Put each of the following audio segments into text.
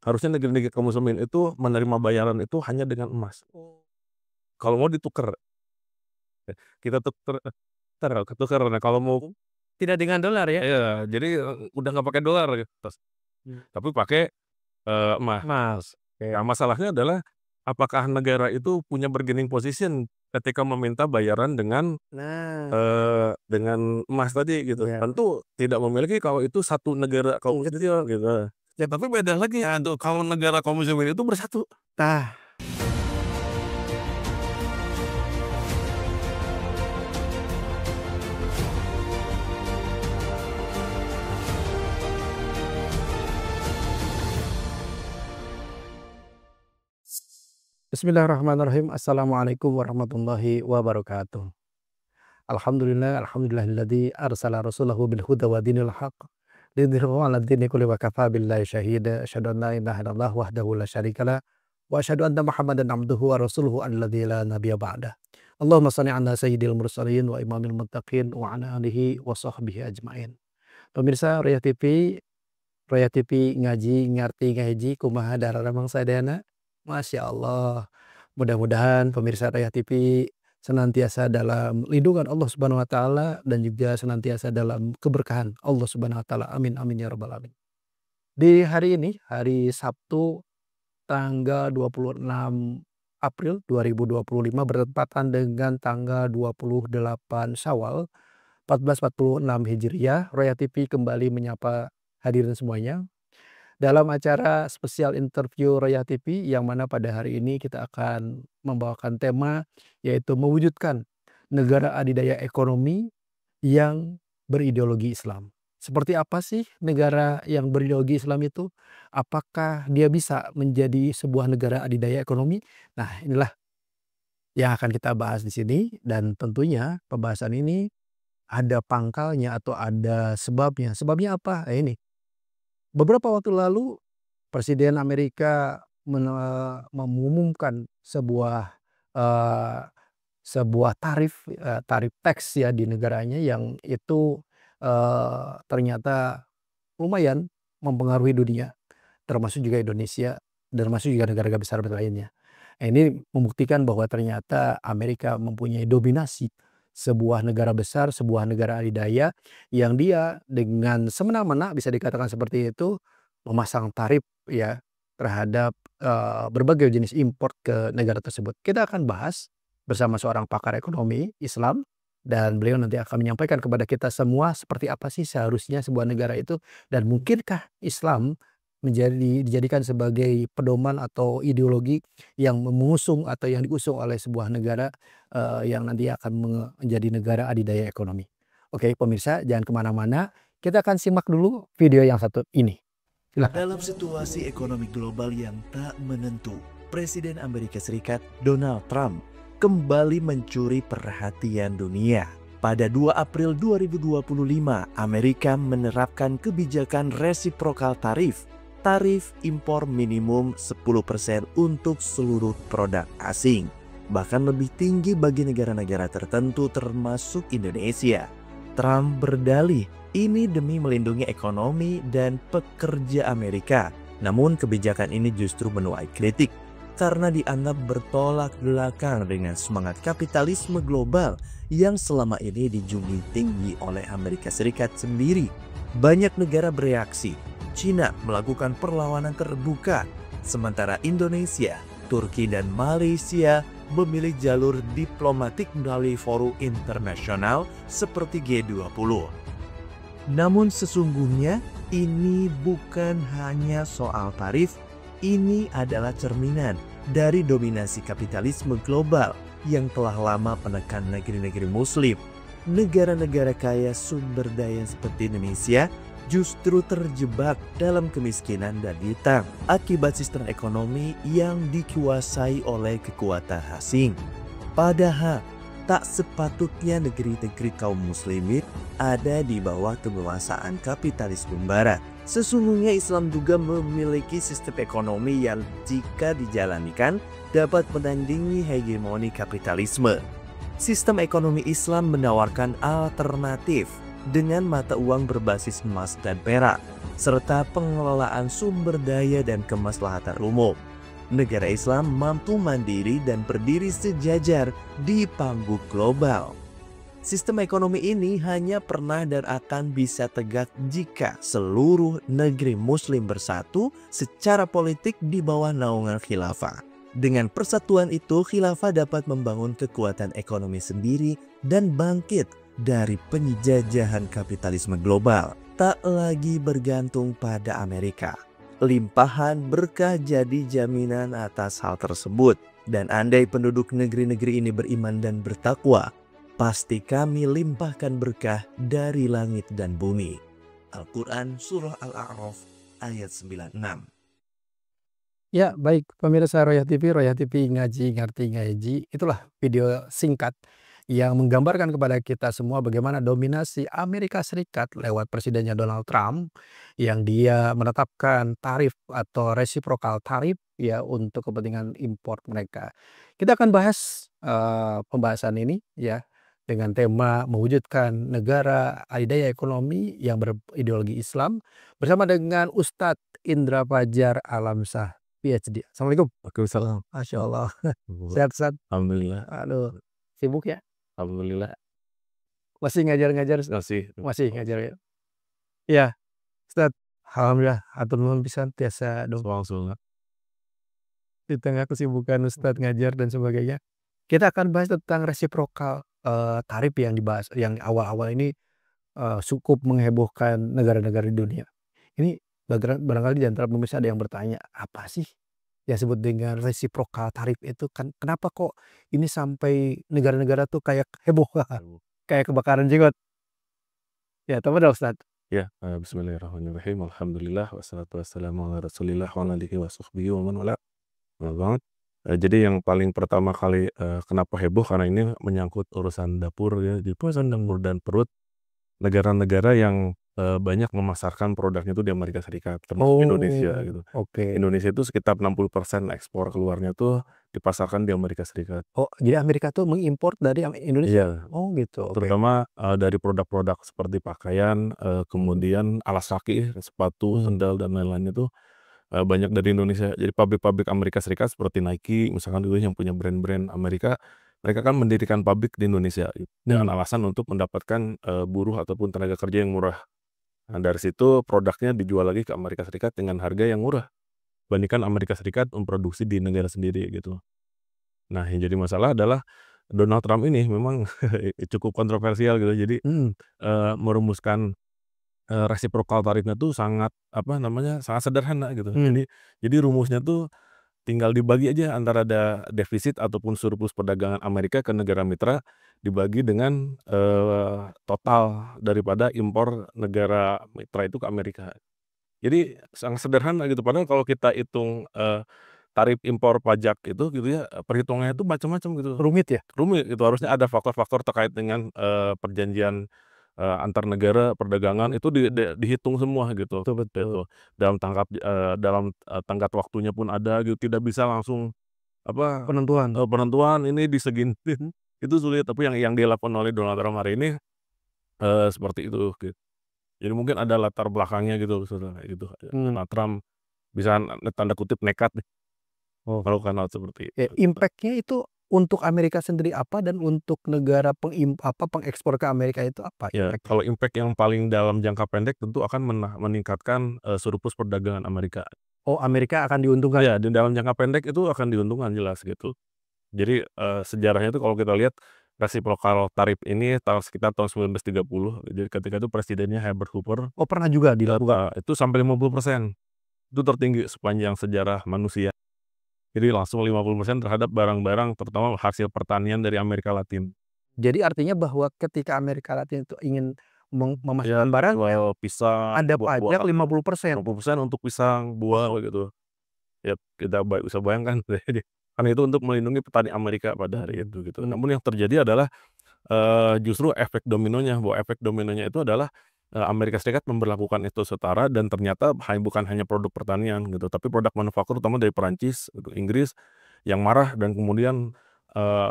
harusnya negeri-negeri kaum muslimin itu menerima bayaran itu hanya dengan emas. Kalau mau ditukar, kita ketukar. Nah, kalau mau Tidak dengan dolar ya? iya, jadi, udah nggak pakai dolar gitu, tapi pakai, emas. Emas, Nah, oke. masalahnya adalah apakah negara itu punya bargaining position ketika meminta bayaran Nah, dengan emas tadi gitu. iya. Tentu tidak memiliki kalau itu satu negara kaum kecil gitu. Ya tapi beda lagi ya tuh kalau negara kaum muslimin itu bersatu. Nah, bismillahirrahmanirrahim. Assalamualaikum warahmatullahi wabarakatuh. Alhamdulillahilladzi arsala rasulahu bil huda wa dinil haqq lidhhirahu 'ala dini kulli wa kafa billahi syahida. Asyhadu an la ilaha illallah wahdahu la syarikalah wa asyhadu anna Muhammadan abduhu wa rasuluhu alladzi la nabiyya ba'dah. Allahumma shalli 'ala sayyidil mursalin wa imamil muttaqin wa 'ala alihi wa sahbihi ajmain. Pemirsa Royal TV ngaji ngarti ngaji kumaha dararamang sadayana. Masya Allah. Mudah-mudahan pemirsa Royal TV senantiasa dalam lindungan Allah Subhanahu wa taala dan juga senantiasa dalam keberkahan Allah Subhanahu wa taala. Amin amin ya rabbal alamin. Di hari ini, hari Sabtu tanggal 26 April 2025 bertepatan dengan tanggal 28 Syawal 1446 Hijriah, Royal TV kembali menyapa hadirin semuanya dalam acara spesial interview Royal TV yang mana pada hari ini kita akan membawakan tema yaitu mewujudkan negara adidaya ekonomi yang berideologi Islam. Seperti apa sih negara yang berideologi Islam itu? Apakah dia bisa menjadi sebuah negara adidaya ekonomi? Nah, inilah yang akan kita bahas di sini dan tentunya pembahasan ini ada pangkalnya atau ada sebabnya. Sebabnya apa? Ini. Beberapa waktu lalu Presiden Amerika mengumumkan eee, sebuah tarif, tarif teks ya di negaranya yang itu, ternyata lumayan mempengaruhi dunia, termasuk juga Indonesia, termasuk juga negara-negara besar lainnya. Nah, ini membuktikan bahwa ternyata Amerika mempunyai dominasi sebuah negara besar, sebuah negara adidaya yang dia dengan semena-mena bisa dikatakan seperti itu memasang tarif ya terhadap, berbagai jenis import ke negara tersebut. Kita akan bahas bersama seorang pakar ekonomi Islam dan beliau nanti akan menyampaikan kepada kita semua seperti apa sih seharusnya sebuah negara itu dan mungkinkah Islam dijadikan sebagai pedoman atau ideologi yang mengusung atau yang diusung oleh sebuah negara, yang nanti akan menjadi negara adidaya ekonomi. Oke pemirsa jangan kemana-mana, kita akan simak dulu video yang satu ini. Silakan. Dalam situasi ekonomi global yang tak menentu, Presiden Amerika Serikat Donald Trump kembali mencuri perhatian dunia. Pada 2 April 2025, Amerika menerapkan kebijakan resiprokal tarif impor minimum 10% untuk seluruh produk asing. Bahkan lebih tinggi bagi negara-negara tertentu termasuk Indonesia. Trump berdalih ini demi melindungi ekonomi dan pekerja Amerika. Namun kebijakan ini justru menuai kritik karena dianggap bertolak belakang dengan semangat kapitalisme global yang selama ini dijunjung tinggi oleh Amerika Serikat sendiri. Banyak negara bereaksi. Cina melakukan perlawanan terbuka, sementara Indonesia, Turki dan Malaysia memilih jalur diplomatik melalui forum internasional seperti G20. Namun sesungguhnya ini bukan hanya soal tarif, ini adalah cerminan dari dominasi kapitalisme global yang telah lama menekan negeri-negeri muslim. Negara-negara kaya sumber daya seperti Indonesia justru terjebak dalam kemiskinan dan hutang akibat sistem ekonomi yang dikuasai oleh kekuatan asing. Padahal tak sepatutnya negeri-negeri kaum muslimin ada di bawah kekuasaan kapitalisme barat. Sesungguhnya Islam juga memiliki sistem ekonomi yang jika dijalankan dapat menandingi hegemoni kapitalisme. Sistem ekonomi Islam menawarkan alternatif dengan mata uang berbasis emas dan perak, serta pengelolaan sumber daya dan kemaslahatan umum. Negara Islam mampu mandiri dan berdiri sejajar di panggung global. Sistem ekonomi ini hanya pernah dan akan bisa tegak jika seluruh negeri Muslim bersatu secara politik di bawah naungan khilafah. Dengan persatuan itu, khilafah dapat membangun kekuatan ekonomi sendiri dan bangkit dari penjajahan kapitalisme global, tak lagi bergantung pada Amerika. Limpahan berkah jadi jaminan atas hal tersebut. Dan andai penduduk negeri-negeri ini beriman dan bertakwa, pasti kami limpahkan berkah dari langit dan bumi. Al-Quran Surah Al-A'raf ayat 96. Ya, baik pemirsa Royah TV Ngaji Ngerti Ngaji. Itulah video singkat yang menggambarkan kepada kita semua bagaimana dominasi Amerika Serikat lewat presidennya Donald Trump yang dia menetapkan tarif atau reciprocal tarif ya untuk kepentingan impor mereka. Kita akan bahas pembahasan ini ya dengan tema mewujudkan negara adidaya ekonomi yang berideologi Islam bersama dengan Ustadz Indra Fajar Alamsyah PhD. Assalamualaikum. Waalaikumsalam. Masya Allah. Sehat Ustadz? Alhamdulillah. Aduh, sibuk ya? Alhamdulillah. Masih ngajar-ngajar? Masih ngajar ya? Iya, Ustadz. Alhamdulillah. Atur nuhun pisan tiasa dong. Di tengah kesibukan Ustadz ngajar dan sebagainya. Kita akan bahas tentang reciprocal tarif yang dibahas, yang awal-awal ini cukup menghebohkan negara-negara di dunia. Ini barangkali di antara pemirsa ada yang bertanya, apa sih yang disebut dengan reciprocal tarif itu? Kan kenapa kok ini sampai negara-negara tuh kayak heboh, kayak kebakaran jenggot? Ya, tafadhol Ustaz. Ya, bismillahirrahmanirrahim. Alhamdulillah wassalatu wassalamu ala Rasulillah wa ala alihi wa sahbihi wa man wala. Benar banget. Jadi yang paling pertama kali kenapa heboh karena ini menyangkut urusan dapur ya, jadi urusan dapur dan perut negara-negara yang banyak memasarkan produknya itu di Amerika Serikat, termasuk Indonesia gitu. Oke. Indonesia itu sekitar 60% ekspor keluarnya tuh dipasarkan di Amerika Serikat. Oh, jadi Amerika tuh mengimpor dari Indonesia? Iya, Oh gitu. Oke. terutama dari produk-produk seperti pakaian, kemudian alas kaki, sepatu, sendal dan lain-lainnya tuh banyak dari Indonesia. Jadi pabrik-pabrik Amerika Serikat seperti Nike misalkan dulu yang punya brand-brand Amerika, mereka kan mendirikan pabrik di Indonesia dengan alasan untuk mendapatkan buruh ataupun tenaga kerja yang murah. Nah, dari situ produknya dijual lagi ke Amerika Serikat dengan harga yang murah bandingkan Amerika Serikat memproduksi di negara sendiri gitu. Nah, yang jadi masalah adalah Donald Trump ini memang cukup kontroversial gitu. Jadi merumuskan reciprocal tarifnya tuh sangat sangat sederhana gitu. Jadi rumusnya tuh tinggal dibagi aja antara ada defisit ataupun surplus perdagangan Amerika ke negara mitra dibagi dengan total daripada impor negara mitra itu ke Amerika. Jadi sangat sederhana gitu. Padahal kalau kita hitung tarif impor pajak itu gitu ya, perhitungannya itu macam-macam gitu. Rumit ya? Rumit gitu, harusnya ada faktor-faktor terkait dengan perjanjian antar negara perdagangan itu dihitung semua gitu. Betul. Gitu. Dalam tenggat waktunya pun ada gitu, tidak bisa langsung penentuan ini diseginiin itu sulit. Tapi yang dilakukan oleh Donald Trump hari ini seperti itu gitu. Jadi mungkin ada latar belakangnya gitu kayak gitu. Donald Trump bisa tanda kutip nekat nih melakukan hal seperti itu. Impact-nya itu untuk Amerika sendiri apa dan untuk negara pengekspor ke Amerika itu apa? Ya, kalau impact yang paling dalam jangka pendek tentu akan meningkatkan surplus perdagangan Amerika. Oh, Amerika akan diuntungkan? Ya, di dalam jangka pendek itu akan diuntungkan jelas gitu. Jadi sejarahnya itu kalau kita lihat reciprocal tarif ini sekitar tahun 1930. Jadi ketika itu presidennya Herbert Hoover. Oh, pernah juga dilakukan? Itu sampai 50%. Itu tertinggi sepanjang sejarah manusia. Jadi langsung 50% terhadap barang-barang terutama hasil pertanian dari Amerika Latin. Jadi artinya bahwa ketika Amerika Latin itu ingin memasarkan barang, pisang, ada pajak 50%. 50% untuk pisang, buah gitu. Ya kita bisa bayangkan karena itu untuk melindungi petani Amerika pada hari itu gitu. Namun yang terjadi adalah justru efek dominonya, bahwa efek dominonya itu adalah Amerika Serikat memberlakukan itu setara dan ternyata bukan hanya produk pertanian gitu, tapi produk manufaktur terutama dari Perancis, Inggris yang marah dan kemudian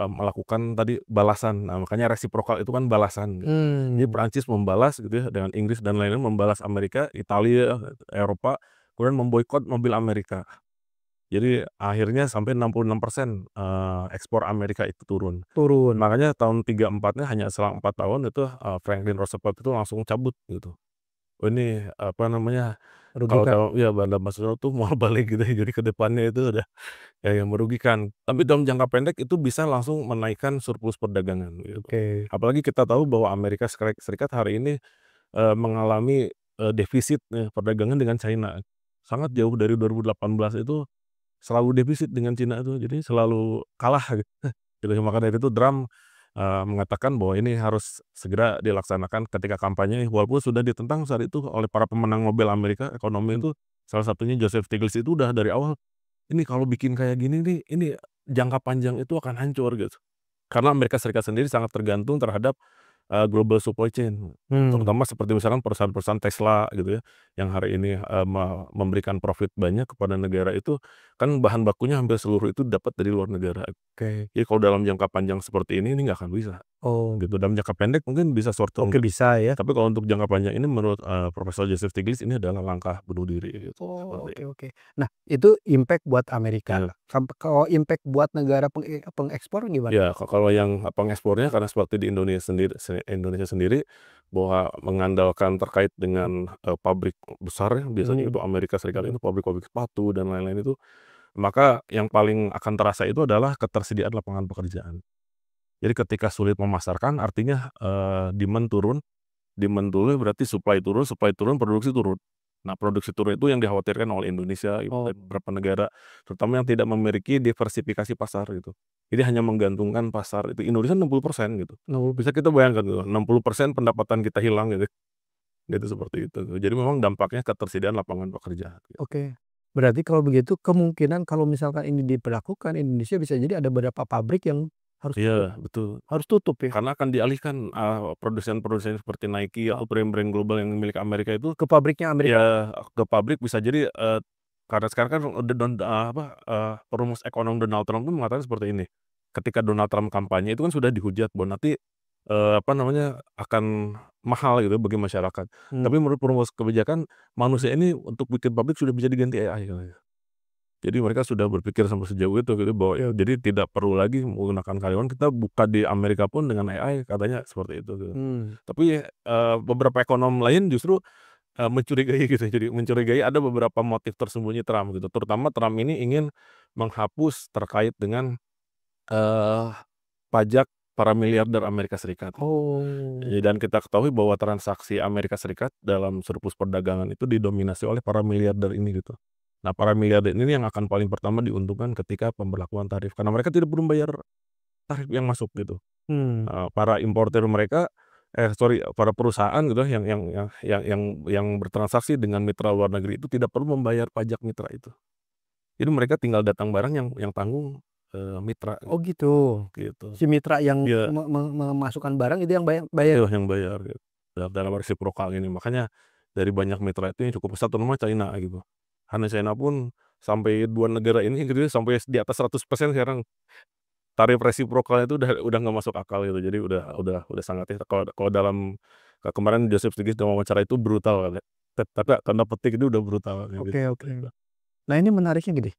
melakukan tadi balasan. Nah, makanya resiprokal itu kan balasan gitu. Jadi Prancis membalas gitu ya, dengan Inggris dan lain-lain membalas Amerika, Italia, Eropa, kemudian memboikot mobil Amerika. Jadi akhirnya sampai 66%, ekspor Amerika itu turun. Turun. Makanya tahun 34-nya hanya selang 4 tahun itu, Franklin Roosevelt itu langsung cabut gitu. Oh ini, apa namanya, kalau Merugikan. tahu ya Belanda Masuk tuh mual balik gitu ya, jadi ke depannya itu udah yang merugikan. Tapi dalam jangka pendek itu bisa langsung menaikkan surplus perdagangan gitu. Oke. Apalagi kita tahu bahwa Amerika Serikat hari ini, mengalami, defisit perdagangan dengan China. Sangat jauh dari 2018 itu selalu defisit dengan Cina itu, jadi selalu kalah gitu. Gitu, maka dari itu Trump, mengatakan bahwa ini harus segera dilaksanakan ketika kampanye, walaupun sudah ditentang saat itu oleh para pemenang Nobel Amerika ekonomi itu, salah satunya Joseph Stiglitz itu udah dari awal, "Ini kalau bikin kayak gini nih, ini jangka panjang itu akan hancur," gitu. Karena Amerika Serikat sendiri sangat tergantung terhadap, global supply chain, terutama seperti misalkan perusahaan-perusahaan Tesla gitu ya, yang hari ini, memberikan profit banyak kepada negara itu, kan bahan bakunya hampir seluruh itu dapat dari luar negara. Oke. Jadi kalau dalam jangka panjang seperti ini nggak akan bisa, Oh, gitu. Dalam jangka pendek mungkin bisa short term, oke bisa ya. tapi kalau untuk jangka panjang ini menurut, Profesor Joseph Stiglitz ini adalah langkah bunuh diri gitu, Oh, seperti oke itu. oke. Nah, itu impact buat Amerika. Ya. Kalau impact buat negara pengekspor gimana? Ya, kalau yang pengekspornya karena seperti di Indonesia sendiri bahwa mengandalkan terkait dengan, pabrik besar ya, biasanya itu Amerika Serikat itu pabrik-pabrik sepatu dan lain-lain itu, maka yang paling akan terasa itu adalah ketersediaan lapangan pekerjaan. Jadi ketika sulit memasarkan artinya, demand turun berarti supply turun produksi turun. Nah, produksi turun itu yang dikhawatirkan oleh Indonesia Oh, dan beberapa negara, terutama yang tidak memiliki diversifikasi pasar gitu. Jadi hanya menggantungkan pasar itu Indonesia 60% gitu. no, Bisa kita bayangkan tuh 60% pendapatan kita hilang gitu, gitu seperti itu. Jadi memang dampaknya ketersediaan lapangan pekerjaan gitu. oke. Berarti kalau begitu kemungkinan kalau misalkan ini diberlakukan, Indonesia bisa jadi ada beberapa pabrik yang harus tutup Iya, betul. harus tutup ya? Karena akan dialihkan, produsen-produsen seperti Nike atau brand-brand global yang milik Amerika itu Ke pabriknya Amerika. ya ke pabrik bisa jadi, karena sekarang kan perumus ekonom Donald Trump tuh mengatakan seperti ini, ketika Donald Trump kampanye itu kan sudah dihujat bahwa nanti, apa namanya, akan mahal gitu bagi masyarakat. Mmm, Tapi menurut perumus kebijakan, manusia ini untuk bikin pabrik sudah bisa diganti AI katanya. Jadi mereka sudah berpikir sampai sejauh itu gitu bahwa ya jadi tidak perlu lagi menggunakan karyawan, kita buka di Amerika pun dengan AI katanya seperti itu gitu. mmm. Tapi, beberapa ekonom lain justru mencurigai gitu, jadi mencurigai ada beberapa motif tersembunyi Trump gitu, terutama Trump ini ingin menghapus terkait dengan, eee, pajak para miliarder Amerika Serikat. Oh, Dan kita ketahui bahwa transaksi Amerika Serikat dalam surplus perdagangan itu didominasi oleh para miliarder ini gitu. Nah, para miliarder ini yang akan paling pertama diuntungkan ketika pemberlakuan tarif, karena mereka tidak perlu bayar tarif yang masuk gitu. mmm, Para importer mereka para perusahaan gitu yang bertransaksi dengan mitra luar negeri itu tidak perlu membayar pajak mitra itu. Jadi mereka tinggal datang barang yang tanggung, mitra oh gitu. gitu. Si mitra yang Iya, memasukkan barang itu yang bayar? itu yang bayar gitu, dalam resiprokal ini. Makanya dari banyak mitra itu yang cukup besar terutama China gitu. Karena China pun sampai 2 negara ini gitu ya, sampai di atas 100% sekarang tarif resiprokal itu udah nggak masuk akal gitu. Jadi udah sangat ya kalau kalau dalam kemarin Joseph Stiglitz dalam wawancara itu brutal katanya. Tapi tanda petik itu udah brutal kayak gitu. Oke oke. Nah ini menariknya gini,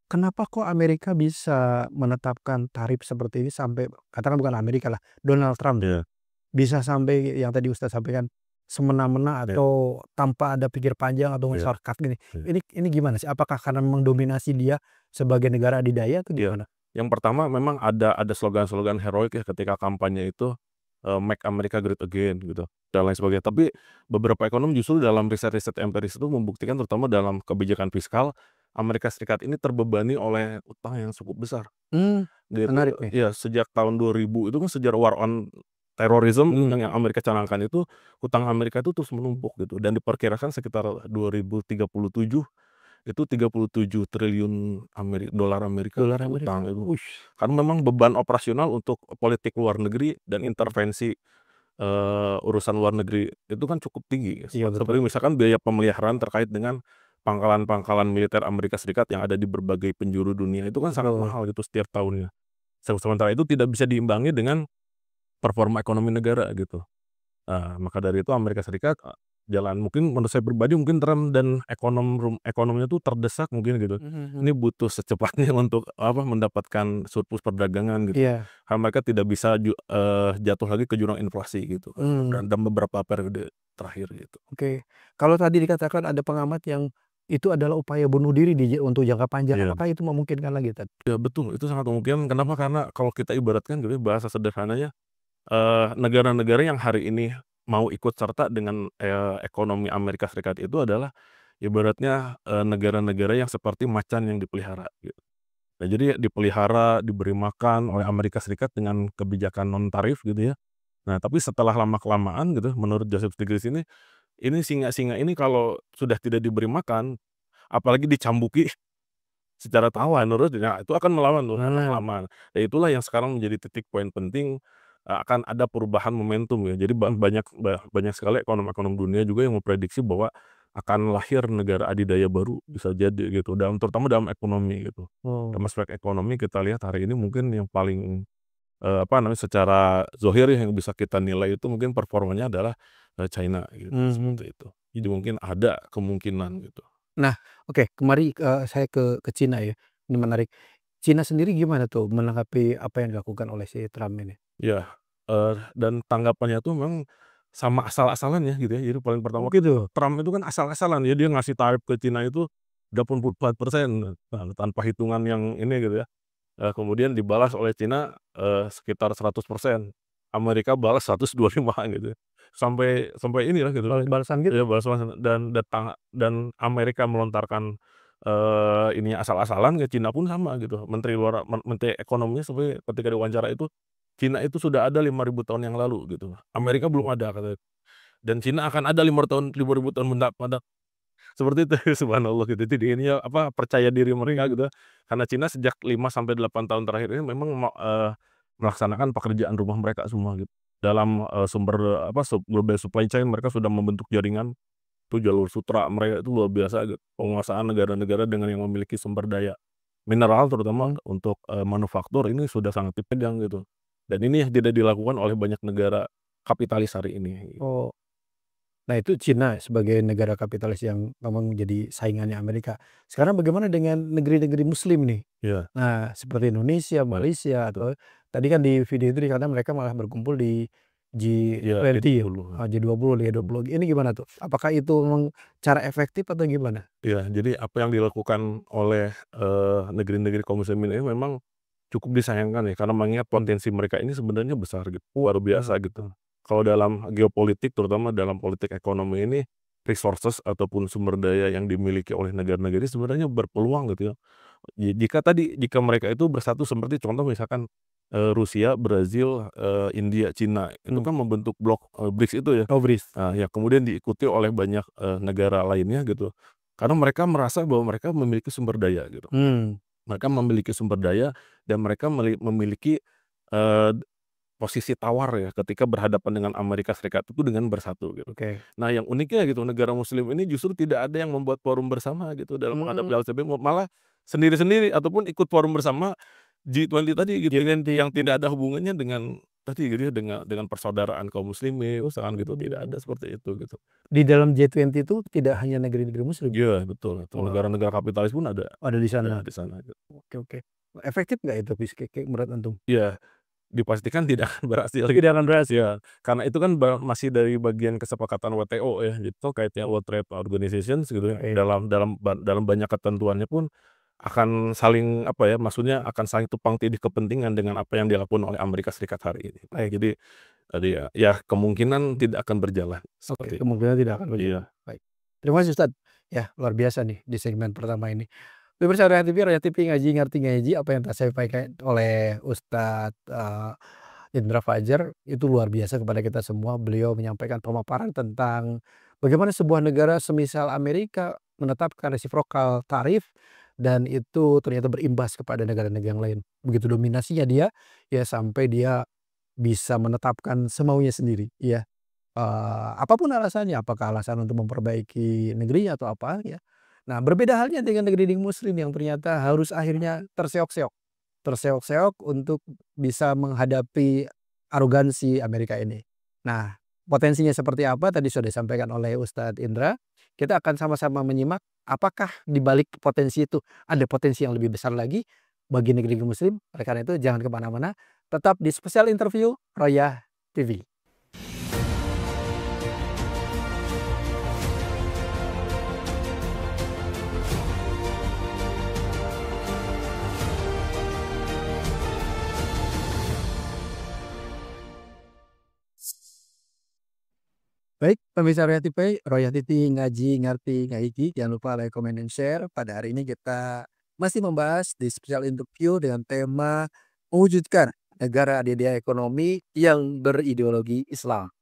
kenapa kok Amerika bisa menetapkan tarif seperti ini sampai katakan bukan Amerika lah, Donald Trump Iya, bisa sampai yang tadi Ustadz sampaikan, semena-mena iya, atau tanpa ada pikir panjang atau iya, shortcut gini. iya. Ini gimana sih? Apakah karena memang dominasi dia sebagai negara adidaya atau Iya. gimana? Yang pertama memang ada slogan-slogan heroik ya ketika kampanye itu, "Make America Great Again" gitu, dan lain sebagainya. Tapi beberapa ekonom justru dalam riset-riset empiris itu membuktikan terutama dalam kebijakan fiskal, Amerika Serikat ini terbebani oleh utang yang cukup besar, Mmm, gitu. menarik nih. Iya, sejak tahun 2000 itu kan sejak war on terrorism yang Amerika canangkan itu, hutang Amerika itu terus menumpuk gitu dan diperkirakan sekitar 2037 itu 37 triliun dolar Amerika Dolar itu Amerika, utang itu. wush, Karena memang beban operasional untuk politik luar negeri dan intervensi, urusan luar negeri itu kan cukup tinggi. iya betul. Seperti misalkan biaya pemeliharaan terkait dengan pangkalan-pangkalan militer Amerika Serikat yang ada di berbagai penjuru dunia itu kan sangat Betul. mahal gitu setiap tahunnya. Sementara itu tidak bisa diimbangi dengan performa ekonomi negara gitu. Maka dari itu Amerika Serikat, jalan mungkin menurut saya pribadi mungkin Trump dan ekonominya tuh terdesak mungkin gitu. Mhm mhm. Ini butuh secepatnya untuk mendapatkan surplus perdagangan gitu. Iya. Karena mereka tidak bisa jatuh lagi ke jurang inflasi gitu, Mmm, dalam beberapa periode terakhir gitu. oke. Kalau tadi dikatakan ada pengamat yang itu adalah upaya bunuh diri untuk jangka panjang, Iya. apakah itu memungkinkan lagi, Tad? Ya betul, itu sangat mungkin. Kenapa? Karena kalau kita ibaratkan gitu ya, bahasa sederhananya, negara-negara yang hari ini mau ikut serta dengan, ekonomi Amerika Serikat itu adalah ibaratnya, negara-negara yang seperti macan yang dipelihara gitu. Nah jadi dipelihara, diberi makan oleh Amerika Serikat dengan kebijakan non tarif gitu ya. Nah tapi setelah lama-kelamaan gitu menurut Joseph Stiglitz ini singa-singa ini kalau sudah tidak diberi makan, apalagi dicambuki secara tawar menurutnya, itu akan melawan tuh Nah, lama-lama. Ya itulah yang sekarang menjadi titik poin penting, akan ada perubahan momentum ya. Jadi banyak sekali ekonom-ekonom dunia juga yang memprediksi bahwa akan lahir negara adidaya baru, bisa jadi gitu, terutama dalam ekonomi gitu. oh, Dalam aspek ekonomi kita lihat hari ini mungkin yang paling, secara zahir ya yang bisa kita nilai itu mungkin performanya adalah, China gitu, mhm. seperti itu. Jadi mungkin ada kemungkinan gitu. Nah, oke, kemari, saya ke Cina ya, ini menarik. Cina sendiri gimana tuh menanggapi apa yang dilakukan oleh si Trump ini? Iya, dan tanggapannya tuh memang sama asal-asalan ya gitu ya. Jadi paling Oh pertama gitu? Trump itu kan asal-asalan ya, dia ngasih tarif ke Cina itu 84%, tanpa hitungan yang ini gitu ya. Kemudian dibalas oleh Cina, sekitar 100%, Amerika balas 125 gitu ya. Sampai sampai inilah gitu, Balas-balasan gitu? ya balas-balasan dan Amerika melontarkan, ininya asal-asalan, ke Cina pun sama gitu. Menteri ekonominya sampai ketika diwawancara itu, Cina itu sudah ada 5.000 tahun yang lalu gitu, Amerika belum ada katanya, dan Cina akan ada 5.000 tahun mendatang. Seperti itu, subhanallah gitu. Jadi ininya percaya diri mereka gitu, karena Cina sejak 5 sampai 8 tahun terakhir ini memang melaksanakan pekerjaan rumah mereka semua gitu. Dalam, sumber global supply chain mereka sudah membentuk jaringan, itu jalur sutra mereka itu luar biasa gitu. Penguasaan negara-negara dengan yang memiliki sumber daya mineral terutama Mhm. untuk, manufaktur ini sudah sangat dipegang gitu. Dan ini yang tidak dilakukan oleh banyak negara kapitalis hari ini. Oh. Nah itu Cina sebagai negara kapitalis yang memang menjadi saingannya Amerika. Sekarang bagaimana dengan negeri-negeri muslim nih? Iya, Nah seperti Indonesia, iya, Malaysia, betul. atau tadi kan di video itu dikatakan mereka malah berkumpul di Iya, G20 ya, G20. G20, Liga 20. Ini gimana tuh? Apakah itu memang cara efektif atau gimana? Iya, jadi apa yang dilakukan oleh, negeri-negeri kaum muslimin ini memang cukup disayangkan ya, karena mengingat Mmm, potensi mereka ini sebenarnya besar gitu, luar biasa mhm, gitu. Kalau dalam geopolitik, terutama dalam politik ekonomi ini, resources ataupun sumber daya yang dimiliki oleh negara-negara ini sebenarnya berpeluang gitu ya. Jika mereka itu bersatu seperti contoh misalkan, Rusia, Brazil, India, Cina, itu mmm. kan membentuk blok, BRICS itu ya. Oh BRICS. Ya kemudian diikuti oleh banyak, negara lainnya gitu. Karena mereka merasa bahwa mereka memiliki sumber daya gitu. Mmm, Mereka memiliki sumber daya dan mereka memiliki, eee, posisi tawar ya ketika berhadapan dengan Amerika Serikat itu dengan bersatu gitu. oke. Nah yang uniknya gitu negara muslim ini justru tidak ada yang membuat forum bersama gitu dalam menghadapi Mhm, hal tersebut, malah sendiri-sendiri ataupun ikut forum bersama G20 tadi gitu ya, G20. yang tidak ada hubungannya dengan tadi gitu ya, dengan persaudaraan kaum muslimin misalkan gitu, tidak ada Mmm. seperti itu gitu. Di dalam G20 itu tidak hanya negeri-negeri muslim? Iya betul, betul, Wah, negara-negara kapitalis pun ada di ada sana. di sana gitu. Oke oke. Efektif nggak itu menurut antum? Iya, dipastikan tidak akan berhasil gitu. Tidak akan berhasil? Iya, karena itu kan masih dari bagian kesepakatan WTO ya, itu kayak World Trade Organization gitu ya, Oke. dalam banyak ketentuannya pun akan saling maksudnya akan saling tumpang tindih kepentingan dengan apa yang dilakukan oleh Amerika Serikat hari ini. Baik. Jadi ya kemungkinan tidak akan berjalan Oke, seperti itu. kemungkinan tidak akan berjalan. Iya, Baik. Terima kasih Ustad. Ya, luar biasa nih di segmen pertama ini. Pemirsa Royal TV ngaji ngerti ngaji, apa yang telah saya sampaikan oleh Ustadz, Indra Fajar itu luar biasa kepada kita semua. Beliau menyampaikan pemaparan tentang bagaimana sebuah negara semisal Amerika menetapkan resiprokal tarif dan itu ternyata berimbas kepada negara-negara yang lain. Begitu dominasinya dia, ya sampai dia bisa menetapkan semaunya sendiri, ya. Apa alasannya, apakah alasan untuk memperbaiki negerinya atau apa ya. Nah berbeda halnya dengan negeri muslim yang ternyata harus akhirnya terseok-seok. terseok-seok untuk bisa menghadapi arogansi Amerika ini. Nah, potensinya seperti apa tadi sudah disampaikan oleh Ustadz Indra. Kita akan sama-sama menyimak apakah di balik potensi itu ada potensi yang lebih besar lagi bagi negeri Muslim. Oleh karena itu jangan kemana-mana, tetap di spesial interview Royah TV. Baik, pemirsa Royah TV ngaji, ngerti, ngaji. Jangan lupa like, comment, dan share. Pada hari ini kita masih membahas di spesial interview dengan tema mewujudkan negara adidaya ekonomi yang berideologi Islam.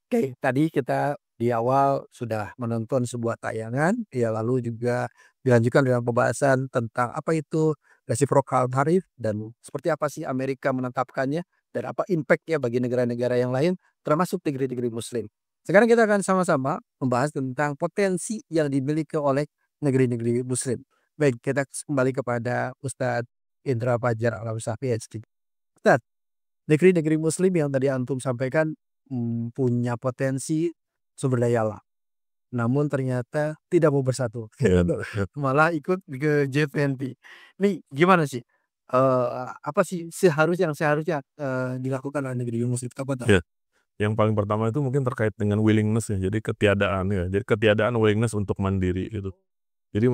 Oke, tadi kita di awal sudah menonton sebuah tayangan, ya lalu juga dilanjutkan dengan pembahasan tentang apa itu reciprocal tariff dan seperti apa sih Amerika menetapkannya dan apa impact-nya bagi negara-negara yang lain termasuk negeri-negeri Muslim. Sekarang kita akan sama-sama membahas tentang potensi yang dimiliki oleh negeri-negeri Muslim. Baik, kita kembali kepada Ustadz Indra Fajar Al-Hamzah PhD. Ustadz, negeri-negeri Muslim yang tadi antum sampaikan punya potensi sumber daya alam, namun ternyata tidak mau bersatu, malah ikut ke G20. Nih gimana sih? Apa sih seharusnya dilakukan oleh negeri Muslim? Apa tuh? Ya, yang paling pertama itu mungkin terkait dengan willingness ya, jadi ketiadaan ya, jadi ketiadaan willingness untuk mandiri gitu. Jadi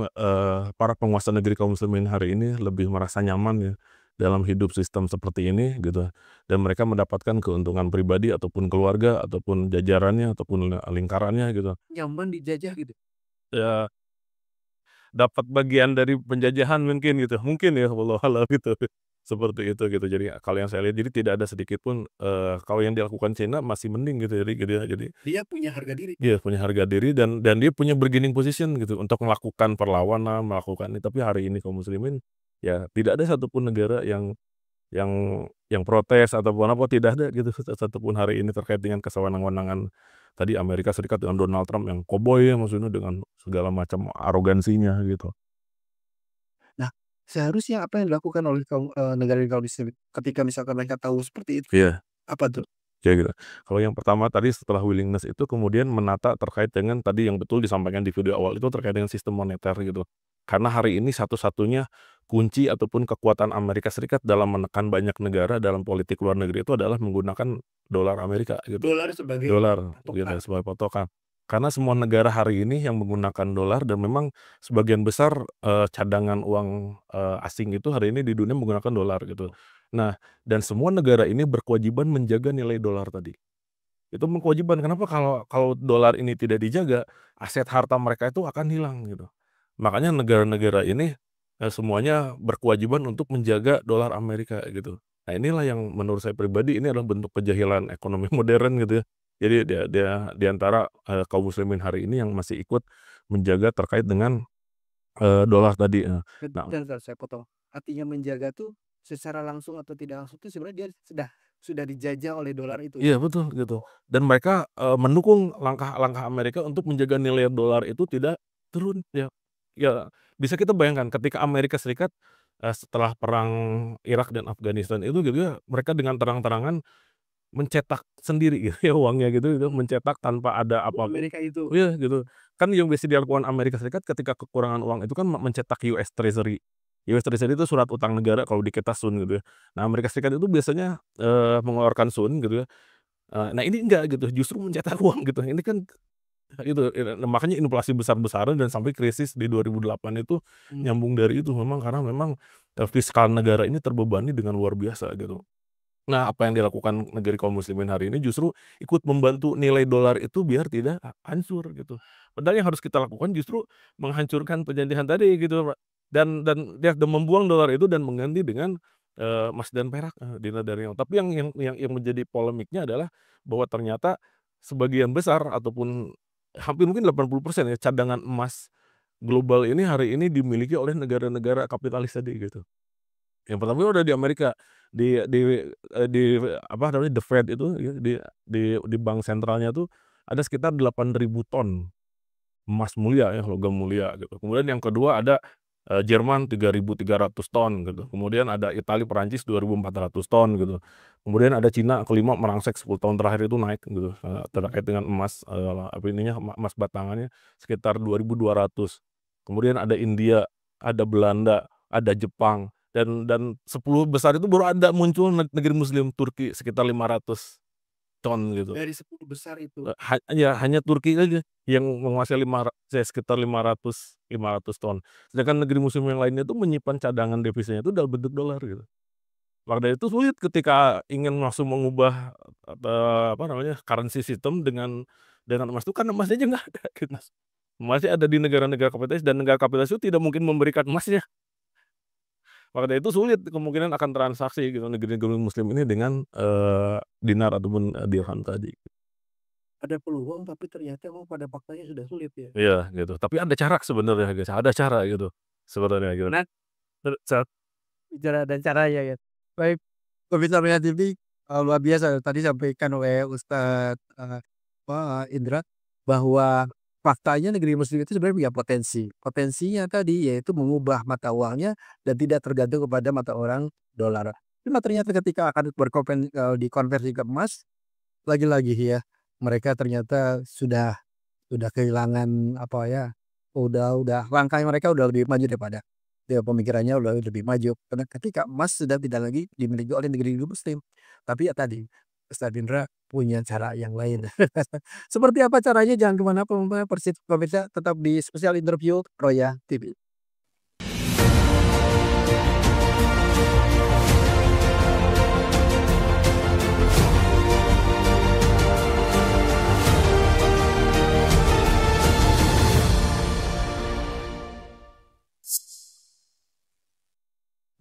para penguasa negeri kaum muslimin hari ini lebih merasa nyaman ya dalam hidup sistem seperti ini gitu, dan mereka mendapatkan keuntungan pribadi ataupun keluarga ataupun jajarannya ataupun lingkarannya gitu. Nyaman dijajah gitu. Ya, dapat bagian dari penjajahan mungkin gitu, mungkin ya wallahu a'lam gitu. Seperti itu gitu. Jadi kalau yang saya lihat jadi tidak ada sedikit pun kalau yang dilakukan Cina masih mending gitu, jadi gitu ya. Jadi Dia punya harga diri. dia punya harga diri dan dia punya bargaining position gitu untuk melakukan perlawanan, melakukan ini. Tapi hari ini kaum muslimin ya tidak ada satupun negara yang protes ataupun apa, tidak ada gitu satupun hari ini terkait dengan kesewenang-wenangan tadi Amerika Serikat dengan Donald Trump yang koboi ya maksudnya dengan segala macam arogansinya gitu. Nah, seharusnya apa yang dilakukan oleh negara-negara Muslim ketika misalkan mereka tahu seperti itu? Iya. Apa tuh? Ya gitu. Kalau yang pertama tadi setelah willingness itu kemudian menata terkait dengan tadi yang betul disampaikan di video awal itu terkait dengan sistem moneter gitu. Karena hari ini satu-satunya kunci ataupun kekuatan Amerika Serikat dalam menekan banyak negara dalam politik luar negeri itu adalah menggunakan dolar Amerika gitu. Dolar sebagai Dolar gitu patokan. sebagai patokan. Karena semua negara hari ini yang menggunakan dolar dan memang sebagian besar cadangan uang asing itu hari ini di dunia menggunakan dolar gitu. Nah, dan semua negara ini berkewajiban menjaga nilai dolar tadi. Itu kewajiban, kenapa kalau dolar ini tidak dijaga, aset harta mereka itu akan hilang gitu. Makanya negara-negara ini semuanya berkewajiban untuk menjaga dolar Amerika gitu. Nah, inilah yang menurut saya pribadi ini adalah bentuk kejahilan ekonomi modern gitu ya. Jadi di antara kaum muslimin hari ini yang masih ikut menjaga terkait dengan dolar tadi. Nah, Bentar, saya potong. Artinya menjaga tuh secara langsung atau tidak langsung itu sebenarnya dia sudah dijajah oleh dolar itu. iya betul gitu. Dan mereka mendukung langkah-langkah Amerika untuk menjaga nilai dolar itu tidak turun ya. Ya bisa kita bayangkan ketika Amerika Serikat setelah perang Irak dan Afghanistan itu gitu ya, mereka dengan terang-terangan mencetak sendiri gitu ya uangnya gitu, mencetak tanpa ada apa-apa. Amerika itu. Iya gitu. Kan yang biasa dilakukan Amerika Serikat ketika kekurangan uang itu kan mencetak US Treasury. US Treasury itu surat utang negara kalau di kita Sun gitu ya. Nah, Amerika Serikat itu biasanya mengeluarkan Sun gitu ya. Nah ini enggak gitu, justru mencetak uang gitu. Ini kan itu, makanya inflasi besar-besaran dan sampai krisis di 2008 itu nyambung dari itu memang karena memang fiskal negara ini terbebani dengan luar biasa gitu. Nah, apa yang dilakukan negeri kaum muslimin hari ini justru ikut membantu nilai dolar itu biar tidak hancur gitu. Padahal yang harus kita lakukan justru menghancurkan penjajahan tadi gitu, Pak. Dan membuang dolar itu dan mengganti dengan emas dan perak di negara yang. Tapi yang menjadi polemiknya adalah bahwa ternyata sebagian besar ataupun hampir mungkin 80% ya cadangan emas global ini hari ini dimiliki oleh negara-negara kapitalis tadi gitu. Yang pertama udah di Amerika, di apa namanya, The Fed itu ya, di bank sentralnya tuh ada sekitar 8.000 ton emas mulia ya, logam mulia gitu. Kemudian yang kedua ada Jerman 3.300 ton gitu. Kemudian ada Italia, Perancis 2.400 ton gitu. Kemudian ada Cina kelima merangsek 10 tahun terakhir itu naik gitu, terkait dengan emas, emas batangannya sekitar 2.200. Kemudian ada India, ada Belanda, ada Jepang, dan 10 besar itu baru ada muncul negeri muslim Turki sekitar 500 ton gitu. Dari 10 besar itu. Ya hanya Turki aja yang menguasai sekitar 500 ton. Sedangkan negeri muslim yang lainnya itu menyimpan cadangan devisanya itu dalam bentuk dolar gitu. Maka dari itu sulit ketika ingin langsung mengubah, currency system dengan emas itu, karena emasnya aja nggak ada gitu. Emasnya ada di negara-negara kapitalis dan negara kapitalis itu tidak mungkin memberikan emasnya. Maka dari itu sulit kemungkinan akan transaksi gitu negeri-negeri muslim ini dengan, dinar ataupun, dirham tadi. Ada peluang tapi ternyata pada faktanya sudah sulit ya. Iya gitu, tapi ada cara sebenarnya guys, ada cara gitu sebenarnya gitu. Nah, bicara dan caranya ya. Baik, pemirsa Royal TV, luar biasa tadi sampaikan oleh Ustadz, Indra bahwa faktanya negeri muslim itu sebenarnya punya potensi. Potensinya tadi yaitu mengubah mata uangnya dan tidak tergantung kepada mata orang dolar. Cuma ternyata ketika akan dikonversi ke emas, lagi-lagi ya, mereka ternyata sudah kehilangan apa ya, udah langkah mereka udah lebih maju daripada pemikirannya udah lebih maju. Karena ketika emas sudah tidak lagi dimiliki oleh negeri-negeri muslim. Tapi ya tadi, Ustadz Indra punya cara yang lain. Seperti apa caranya? Jangan kemana-mana, pemirsa tetap di spesial interview Roya TV.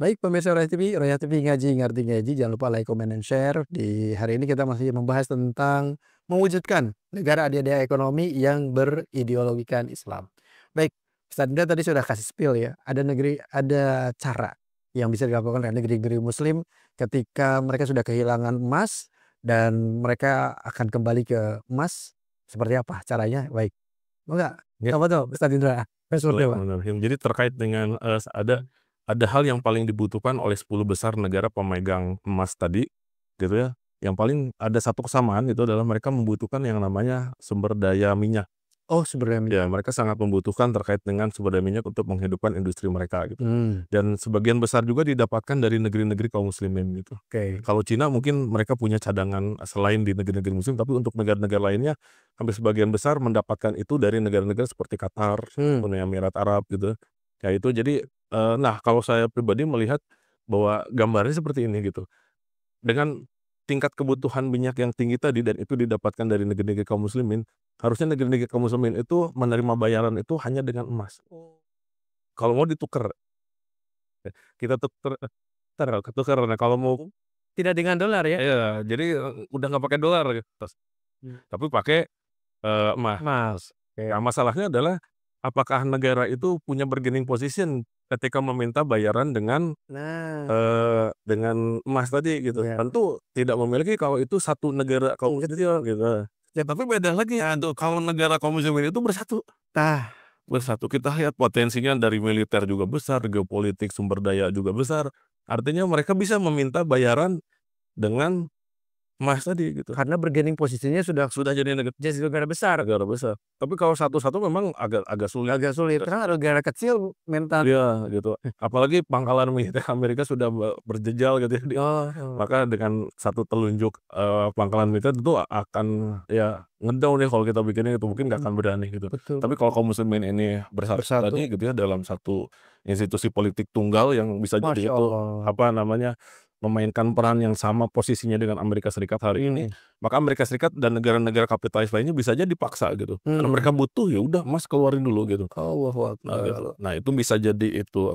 Baik pemirsa Roya TV ngaji ngerti ngaji, jangan lupa like, comment, and share. Di hari ini kita masih membahas tentang mewujudkan negara adidaya ekonomi yang berideologikan Islam. Baik, Ustadz Indra tadi sudah kasih spill ya, ada cara yang bisa dilakukan oleh negeri-negeri muslim ketika mereka sudah kehilangan emas dan mereka akan kembali ke emas. Seperti apa caranya? Baik, enggak? Ya. Apa tuh Ustadz Indra? Jadi terkait dengan, ada hal yang paling dibutuhkan oleh 10 besar negara pemegang emas tadi, gitu ya. Yang paling ada satu kesamaan itu adalah mereka membutuhkan yang namanya sumber daya minyak. Oh, sumber daya minyak. Ya, mereka sangat membutuhkan terkait dengan sumber daya minyak untuk menghidupkan industri mereka gitu. Dan sebagian besar juga didapatkan dari negeri-negeri kaum muslimin gitu. Oke. Kalau Cina mungkin mereka punya cadangan selain di negeri-negeri muslim, tapi untuk negara-negara lainnya hampir sebagian besar mendapatkan itu dari negara-negara seperti Qatar, Uni Emirat Arab gitu. Ya itu jadi, nah kalau saya pribadi melihat bahwa gambarnya seperti ini gitu. Dengan tingkat kebutuhan minyak yang tinggi tadi dan itu didapatkan dari negeri-negeri kaum muslimin, harusnya negeri-negeri kaum muslimin itu menerima bayaran itu hanya dengan emas. Kalau mau ditukar, kita ketukar. Nah kalau mau Tidak dengan dolar ya? iya, jadi, udah nggak pakai dolar gitu, tapi pakai, emas. Emas. Nah masalahnya adalah apakah negara itu punya bargaining position ketika meminta bayaran dengan Nah, dengan emas tadi gitu. ya. Tentu tidak memiliki kalau itu satu negara kaum kecil gitu. Ya tapi beda lagi ya untuk kalau negara kaum muslimin itu bersatu. Tah, Bersatu kita lihat potensinya dari militer juga besar, geopolitik, sumber daya juga besar. Artinya mereka bisa meminta bayaran dengan emas tadi gitu. karena bargaining posisinya sudah Jadi negara besar. negara besar. Tapi kalau satu-satu memang agak sulit. Agak sulit karena negara kecil mental. Iya gitu. Apalagi pangkalan militer Amerika sudah berjejal gitu ya. Oh, Maka dengan satu telunjuk, pangkalan militer itu akan ya ngedown ya kalau kita bikinnya itu mungkin nggak akan berani gitu. betul. Tapi kalau kaum muslimin ini bersatu Bersatu. tadi gitu ya dalam satu institusi politik tunggal yang bisa jadi Masya itu Allah. memainkan peran yang sama posisinya dengan Amerika Serikat hari ini, maka Amerika Serikat dan negara-negara kapitalis lainnya bisa aja dipaksa gitu. Karena mereka butuh, ya udah emas keluarin dulu gitu. Allahu Nah, Akbar. gitu. Nah itu bisa jadi itu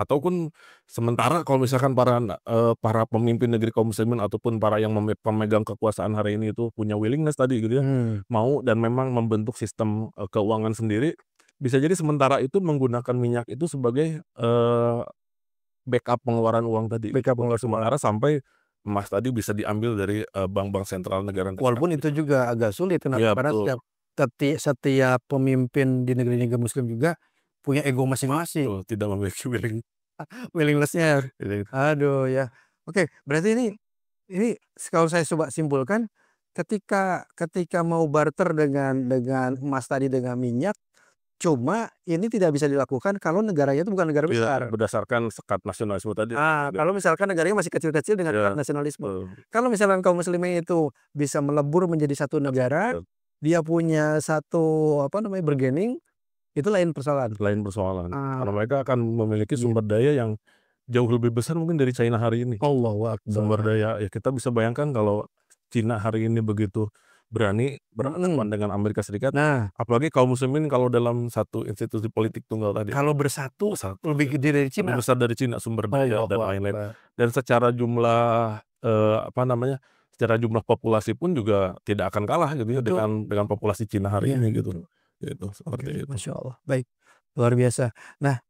ataupun sementara kalau misalkan para pemimpin negeri kaum muslimin ataupun para yang pemegang kekuasaan hari ini itu punya willingness tadi gitu ya, mau dan memang membentuk sistem, keuangan sendiri, bisa jadi sementara itu menggunakan minyak itu sebagai, backup pengeluaran uang tadi. Backup pengeluaran Sementara sampai emas tadi bisa diambil dari, bank-bank sentral negara-negara. Walaupun itu juga agak sulit Iya, karena betul. setiap pemimpin di negeri-negeri muslim juga punya ego masing-masing. Tidak memiliki Willingness-nya. willing. Aduh ya. Oke, berarti ini kalau saya coba simpulkan, ketika mau barter dengan emas tadi, dengan minyak, cuma ini tidak bisa dilakukan kalau negaranya itu bukan negara Iya, besar. berdasarkan sekat nasionalisme tadi. Kalau misalkan negaranya masih kecil-kecil dengan Iya, sekat nasionalisme. betul. Kalau misalkan kaum muslimin itu bisa melebur menjadi satu negara, Betul. dia punya satu bargaining, itu lain persoalan. Lain persoalan. Ah, Karena mereka akan memiliki iya. sumber daya yang jauh lebih besar mungkin dari China hari ini. Allahu Sumber Akbar. daya, ya kita bisa bayangkan kalau Cina hari ini begitu berani berhadapan dengan Amerika Serikat, Nah, apalagi kaum muslimin kalau dalam satu institusi politik tunggal tadi. kalau bersatu lebih gede dari Lebih Cina. besar dari Cina sumber daya dan Allahu lain-lain. Akbar. Dan secara jumlah secara jumlah populasi pun juga tidak akan kalah gitu ya Betul. dengan populasi Cina hari Iya, ini gitu. betul. Gitu, Oke, seperti itu. Masya Allah. Baik, luar biasa. Nah,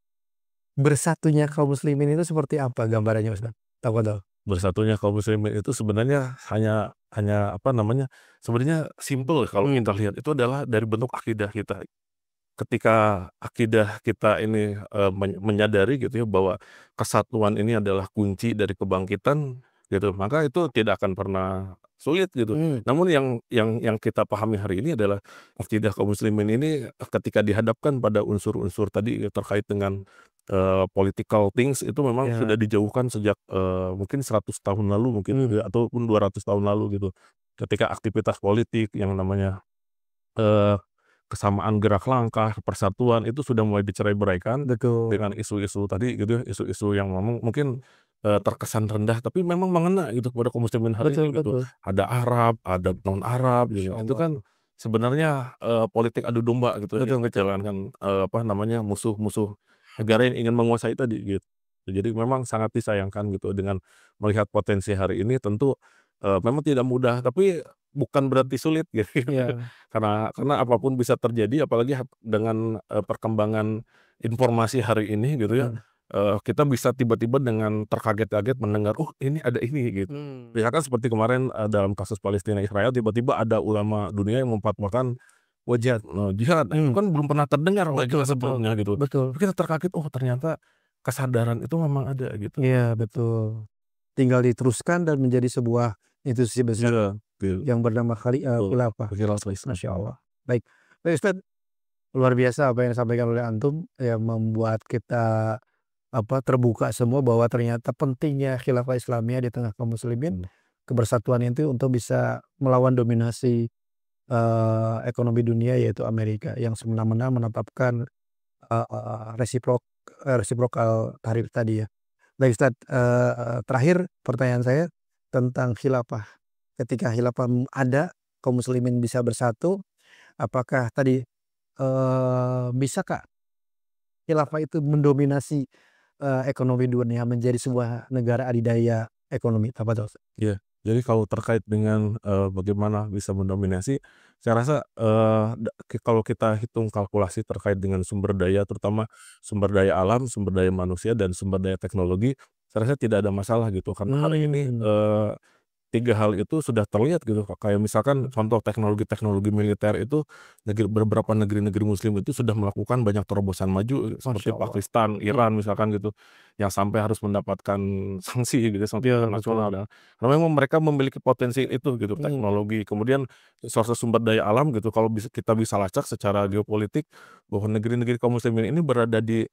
bersatunya kaum muslimin itu seperti apa gambarannya, Ustaz? Tafadhol. Bersatunya kaum muslimin itu sebenarnya hanya sebenarnya simple kalau kita lihat itu adalah dari bentuk akidah kita. Ketika akidah kita ini menyadari gitu ya bahwa kesatuan ini adalah kunci dari kebangkitan gitu, maka itu tidak akan pernah sulit gitu. Namun yang kita pahami hari ini adalah akidah kaum muslimin ini ketika dihadapkan pada unsur-unsur tadi terkait dengan political things itu memang sudah dijauhkan sejak mungkin 100 tahun lalu mungkin gitu ya, ataupun 200 tahun lalu gitu. Ketika aktivitas politik yang namanya kesamaan gerak langkah, persatuan itu sudah mulai dicerai-beraikan Betul. dengan isu-isu tadi gitu ya, isu-isu yang memang mungkin terkesan rendah tapi memang mengena gitu kepada kaum muslimin hari Betul, ini gitu. betul. Ada Arab, ada non Arab gitu. Masya Itu Allah. kan sebenarnya politik adu domba gitu ya, Betul, betul. jalankan musuh-musuh negara yang ingin menguasai tadi gitu. Jadi memang sangat disayangkan gitu dengan melihat potensi hari ini tentu memang tidak mudah tapi bukan berarti sulit gitu. Iya. Karena apapun bisa terjadi apalagi dengan perkembangan informasi hari ini gitu ya. Kita bisa tiba-tiba dengan terkaget-kaget mendengar, "Oh, ini ada ini," gitu. Misalkan seperti kemarin dalam kasus Palestina Israel tiba-tiba ada ulama dunia yang memfatwakan Wajat. jihad. Nah, itu kan belum pernah terdengar oleh Betul, kita betul. sebelumnya gitu. Betul. Tapi kita terkaget, oh ternyata kesadaran itu memang ada gitu. Iya, betul. Tinggal diteruskan dan menjadi sebuah institusi besar Iya, gitu. yang bernama khilafah. Khilafah Islam. Masya Allah. Baik. Baik, Ustaz. Luar biasa apa yang disampaikan oleh antum yang membuat kita terbuka semua bahwa ternyata pentingnya khilafah Islamiyah di tengah kaum muslimin, kebersatuan itu untuk bisa melawan dominasi ekonomi dunia yaitu Amerika yang semena-mena menetapkan reciprocal tarif tadi ya. Baik Ustaz, terakhir pertanyaan saya tentang khilafah. Ketika khilafah ada, kaum muslimin bisa bersatu, apakah tadi bisakah khilafah itu mendominasi ekonomi dunia menjadi sebuah negara adidaya ekonomi? Tafadhol Ustaz. Iya. Jadi kalau terkait dengan bagaimana bisa mendominasi, saya rasa kalau kita hitung kalkulasi terkait dengan sumber daya, terutama sumber daya alam, sumber daya manusia, dan sumber daya teknologi, saya rasa tidak ada masalah gitu. Karena hari ini 3 hal itu sudah terlihat gitu. Kayak misalkan contoh teknologi-teknologi militer itu beberapa negeri-negeri muslim itu sudah melakukan banyak terobosan maju seperti Masya Allah. Pakistan, Iran misalkan gitu, yang sampai harus mendapatkan sanksi gitu sanksi Iya, internasional. Karena memang mereka memiliki potensi itu gitu, teknologi. Kemudian source sumber daya alam gitu, kalau kita bisa lacak secara geopolitik bahwa negeri-negeri kaum muslimin ini berada di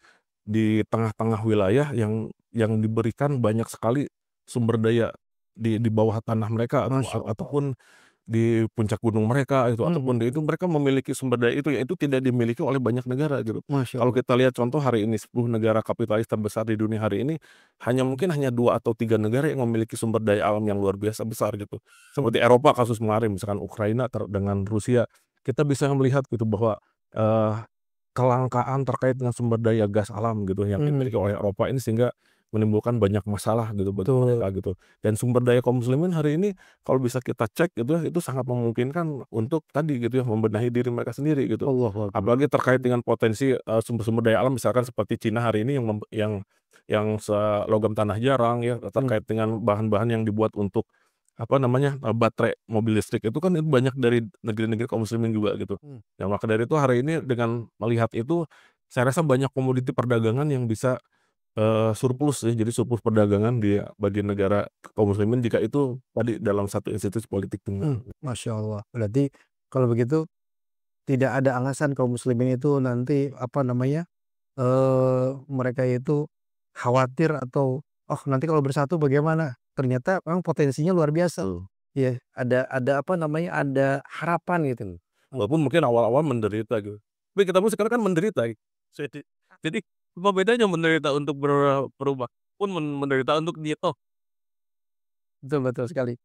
tengah-tengah wilayah yang diberikan banyak sekali sumber daya di bawah tanah mereka Masya Allah. ataupun di puncak gunung mereka itu ataupun itu mereka memiliki sumber daya itu yang itu tidak dimiliki oleh banyak negara gitu. Masya Kalau Allah. kita lihat contoh hari ini 10 negara kapitalis terbesar di dunia hari ini mungkin hanya 2 atau 3 negara yang memiliki sumber daya alam yang luar biasa besar gitu. Seperti Eropa kasus kemarin misalkan Ukraina dengan Rusia, kita bisa melihat gitu bahwa kelangkaan terkait dengan sumber daya gas alam gitu yang dimiliki oleh Eropa ini sehingga menimbulkan banyak masalah gitu bagi Betul. mereka gitu. Dan sumber daya kaum muslimin hari ini kalau bisa kita cek gitu ya, itu sangat memungkinkan untuk tadi gitu ya, membenahi diri mereka sendiri gitu. Allahu Akbar. Apalagi terkait dengan potensi sumber-sumber daya alam misalkan seperti Cina hari ini yang logam tanah jarang ya, terkait dengan bahan-bahan yang dibuat untuk baterai mobil listrik itu kan banyak dari negeri-negeri kaum muslimin juga gitu. Nah, maka dari itu hari ini dengan melihat itu saya rasa banyak komoditi perdagangan yang bisa, surplus ya, jadi surplus perdagangan bagi negara kaum muslimin jika itu tadi dalam satu institusi politik tunggal. Masya Allah. Berarti kalau begitu tidak ada alasan kaum muslimin itu nanti apa namanya, mereka itu khawatir atau, "Oh nanti kalau bersatu bagaimana?" Ternyata memang potensinya luar biasa. Betul. Iya, ada apa namanya, ada harapan gitu loh. Walaupun mungkin awal-awal menderita gitu. Tapi kita pun sekarang kan menderita. Jadi apa bedanya menderita untuk berubah pun menderita untuk diet. Betul betul sekali.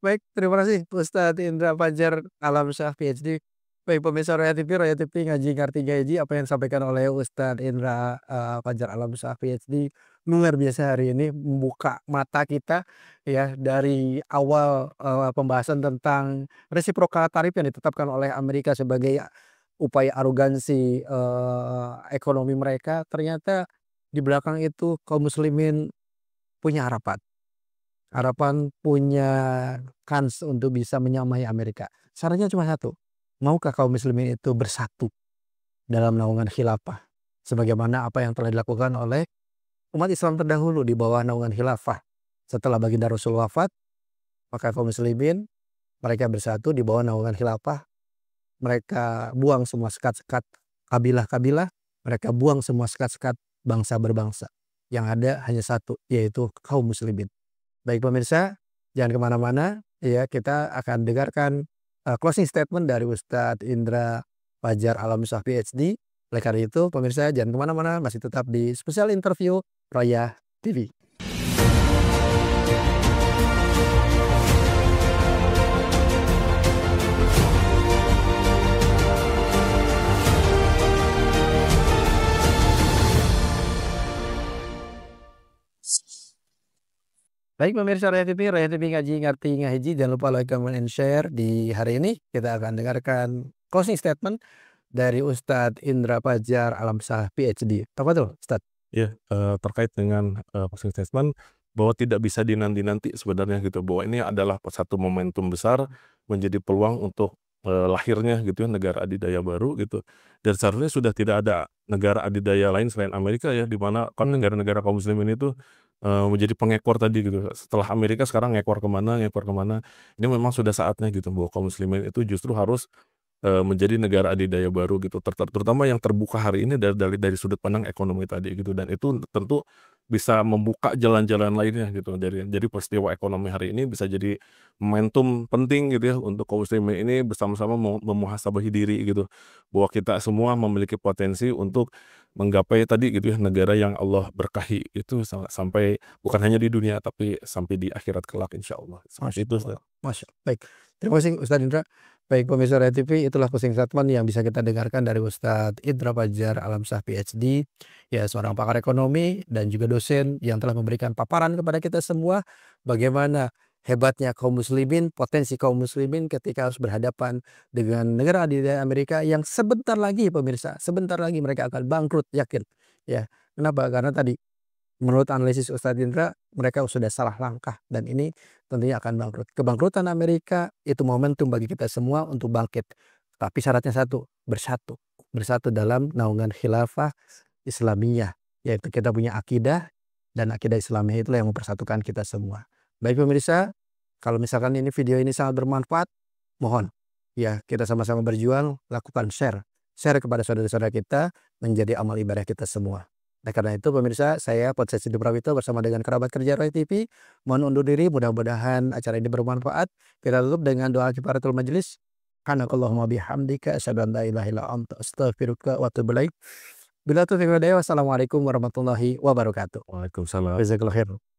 Baik, terima kasih Ustadz Indra Fajar Alamsyah PhD. Baik pemirsa Royal TV Ngaji Ngerti Gaji, apa yang disampaikan oleh Ustadz Indra Fajar Alamsyah PhD luar biasa hari ini membuka mata kita ya dari awal pembahasan tentang resiprokal tarif yang ditetapkan oleh Amerika sebagai upaya arogansi ekonomi mereka, ternyata di belakang itu kaum muslimin punya harapan. Harapan punya kans untuk bisa menyamai Amerika. Syaratnya cuma satu, maukah kaum muslimin itu bersatu dalam naungan khilafah? Sebagaimana apa yang telah dilakukan oleh umat Islam terdahulu di bawah naungan khilafah. Setelah baginda Rasul wafat, maka kaum muslimin mereka bersatu di bawah naungan khilafah. Mereka buang semua sekat-sekat kabilah-kabilah, mereka buang semua sekat-sekat bangsa berbangsa. Yang ada hanya satu, yaitu kaum muslimin. Baik pemirsa, jangan kemana-mana ya, kita akan dengarkan closing statement dari Ustadz Indra Fajar Alamsyah PhD. Oleh karena itu pemirsa jangan kemana-mana, masih tetap di spesial interview Royal TV. Baik pemirsa Royal TV Ngaji Ngerti Ngaji, jangan lupa like, comment, and share. Di hari ini kita akan dengarkan closing statement dari Ustadz Indra Fajar Alamsyah PhD. Tafadhol Ustadz. Ya, terkait dengan closing statement bahwa tidak bisa dinanti-nanti sebenarnya gitu, bahwa ini adalah satu momentum besar menjadi peluang untuk lahirnya gitu ya negara adidaya baru gitu. Dan seharusnya sudah tidak ada negara adidaya lain selain Amerika ya, di mana kan negara-negara kaum muslimin itu menjadi pengekor tadi gitu. Setelah Amerika sekarang ngekor kemana. Ini memang sudah saatnya gitu bahwa kaum muslimin itu justru harus menjadi negara adidaya baru gitu, terutama yang terbuka hari ini dari sudut pandang ekonomi tadi gitu, dan itu tentu bisa membuka jalan-jalan lainnya gitu. Jadi peristiwa ekonomi hari ini bisa jadi momentum penting gitu ya untuk kaum muslimin ini bersama-sama memuhasabahi diri gitu, bahwa kita semua memiliki potensi untuk menggapai tadi gitu ya negara yang Allah berkahi itu sampai bukan hanya di dunia tapi sampai di akhirat kelak insyaallah. Seperti itu Ustaz. Masya Allah. Baik, terima kasih Ustadz Indra. Baik pemirsa Royal TV, itulah closing statement yang bisa kita dengarkan dari Ustadz Indra Fajar Alamsyah PhD, ya seorang pakar ekonomi dan juga dosen yang telah memberikan paparan kepada kita semua bagaimana hebatnya kaum muslimin, potensi kaum muslimin ketika harus berhadapan dengan negara adidaya Amerika yang sebentar lagi pemirsa, sebentar lagi mereka akan bangkrut, yakin. Ya, kenapa? Karena tadi menurut analisis Ustadz Indra, mereka sudah salah langkah dan ini tentunya akan bangkrut. Kebangkrutan Amerika itu momentum bagi kita semua untuk bangkit. Tapi syaratnya satu, bersatu. Bersatu dalam naungan khilafah Islamiyah, yaitu kita punya akidah dan akidah Islamiyah itulah yang mempersatukan kita semua. Baik pemirsa, kalau misalkan video ini sangat bermanfaat, mohon ya kita sama-sama berjuang, lakukan share kepada saudara-saudara kita menjadi amal ibadah kita semua. Nah karena itu pemirsa, saya Podcast Hidup Prawito bersama dengan kerabat kerja Royal TV mohon undur diri, mudah-mudahan acara ini bermanfaat. Kita tutup dengan doa kifaratul majelis. Subhanakallahumma bihamdika asyhadu an la ilaha illa anta astaghfiruka wa atubu ilaik. Wassalamualaikum warahmatullahi wabarakatuh. Waalaikumsalam. Jazakallahu khair.